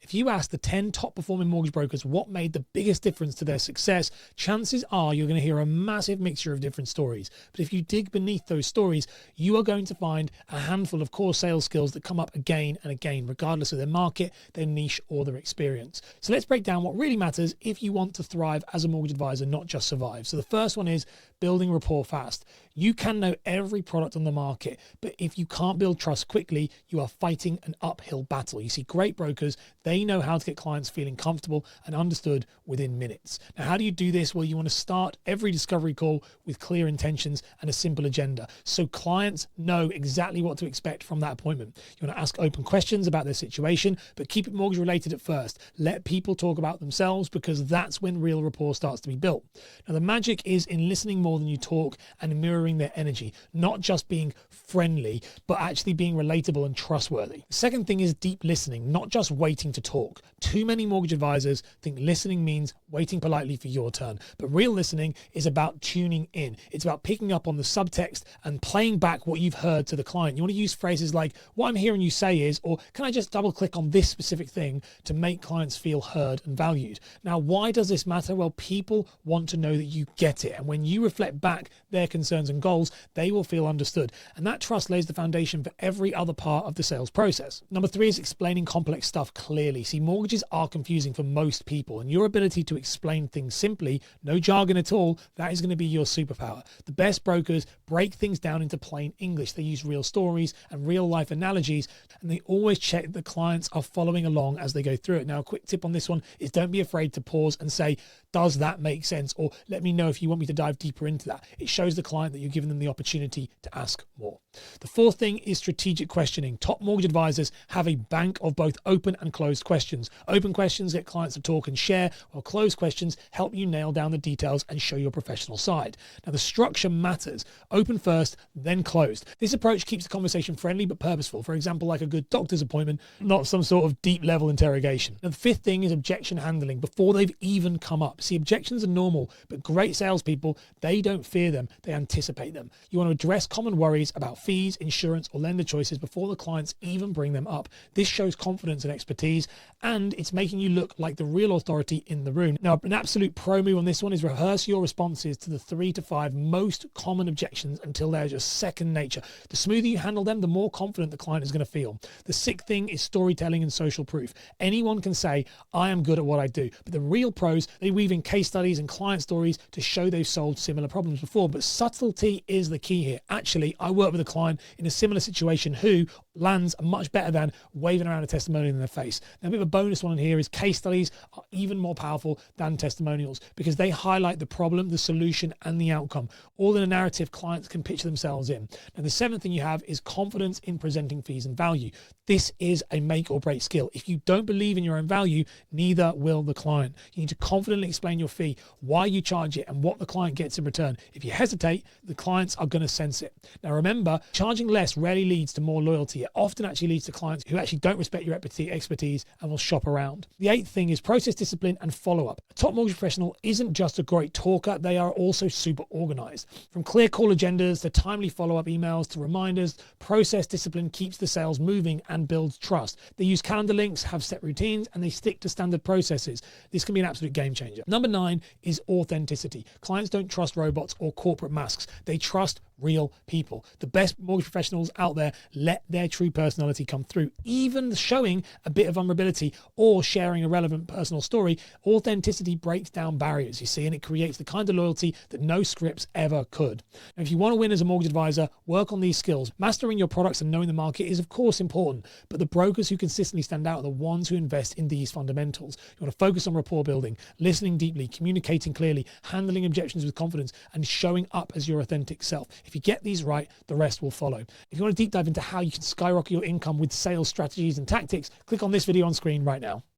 If you ask the 10 top performing mortgage brokers what made the biggest difference to their success, chances are you're going to hear a massive mixture of different stories. But if you dig beneath those stories, you are going to find a handful of core sales skills that come up again and again, regardless of their market, their niche, or their experience. So let's break down what really matters if you want to thrive as a mortgage advisor, not just survive. So the first one is building rapport fast. You can know every product on the market, but if you can't build trust quickly, you are fighting an uphill battle. You see, great brokers, they know how to get clients feeling comfortable and understood within minutes. Now, how do you do this? Well, you want to start every discovery call with clear intentions and a simple agenda, so clients know exactly what to expect from that appointment. You want to ask open questions about their situation, but keep it mortgage related at first. Let people talk about themselves, because that's when real rapport starts to be built. Now, the magic is in listening more than you talk and mirroring their energy, not just being friendly, but actually being relatable and trustworthy. The second thing is deep listening, not just waiting to talk. Too many mortgage advisors think listening means waiting politely for your turn, but real listening is about tuning in. It's about picking up on the subtext and playing back what you've heard to the client. You want to use phrases like, what I'm hearing you say is, or can I just double click on this specific thing, to make clients feel heard and valued. Now, why does this matter? Well, people want to know that you get it. And when you reflect back their concerns and goals, they will feel understood. And that trust lays the foundation for every other part of the sales process. Number 3 is explaining complex stuff clearly. See, mortgages are confusing for most people, and your ability to explain things simply, no jargon at all, that is going to be your superpower. The best brokers break things down into plain English. They use real stories and real life analogies, and they always check that the clients are following along as they go through it. Now, a quick tip on this one is don't be afraid to pause and say, does that make sense? Or let me know if you want me to dive deeper into that. It shows the client that you're giving them the opportunity to ask more. The fourth thing is strategic questioning. Top mortgage advisors have a bank of both open and closed questions. Open questions get clients to talk and share, while closed questions help you nail down the details and show your professional side. Now, the structure matters. Open first, then closed. This approach keeps the conversation friendly but purposeful. For example, like a good doctor's appointment, not some sort of deep level interrogation. Now, the fifth thing is objection handling before they've even come up. See, objections are normal, but great salespeople, they don't fear them, they anticipate them. You want to address common worries about fees, insurance, or lender choices before the clients even bring them up. This shows confidence and expertise, and it's making you look like the real authority in the room. Now, an absolute pro move on this one is rehearse your responses to the 3 to 5 most common objections until they're just second nature. The smoother you handle them, the more confident the client is going to feel. The sixth thing is storytelling and social proof. Anyone can say, I am good at what I do, but the real pros, they weave in case studies and client stories to show they've solved similar problems before. But subtlety is the key here. Actually, I worked with a client in a similar situation who lands much better than waving around a testimonial in their face. Now, a bit of a bonus one here is case studies are even more powerful than testimonials because they highlight the problem, the solution, and the outcome, all in a narrative clients can picture themselves in. Now, the seventh thing you have is confidence in presenting fees and value. This is a make or break skill. If you don't believe in your own value, neither will the client. You need to confidently explain your fee, why you charge it, and what the client gets in return. If you hesitate, the clients are going to sense it. Now, remember, charging less rarely leads to more loyalty. It often actually leads to clients who actually don't respect your expertise and will shop around. The eighth thing is process discipline and follow-up. A top mortgage professional isn't just a great talker, they are also super organized. From clear call agendas to timely follow-up emails to reminders, process discipline keeps the sales moving and builds trust. They use calendar links, have set routines, and they stick to standard processes. This can be an absolute game changer. Number 9 is authenticity. Clients don't trust robots or corporate masks. They trust real people. The best mortgage professionals out there let their true personality come through, even showing a bit of vulnerability or sharing a relevant personal story. Authenticity breaks down barriers, you see, and it creates the kind of loyalty that no scripts ever could. Now, if you want to win as a mortgage advisor, work on these skills. Mastering your products and knowing the market is of course important, but the brokers who consistently stand out are the ones who invest in these fundamentals. You want to focus on rapport building, listening deeply, communicating clearly, handling objections with confidence, and showing up as your authentic self. If you get these right, the rest will follow. If you want to deep dive into how you can skyrocket your income with sales strategies and tactics, click on this video on screen right now.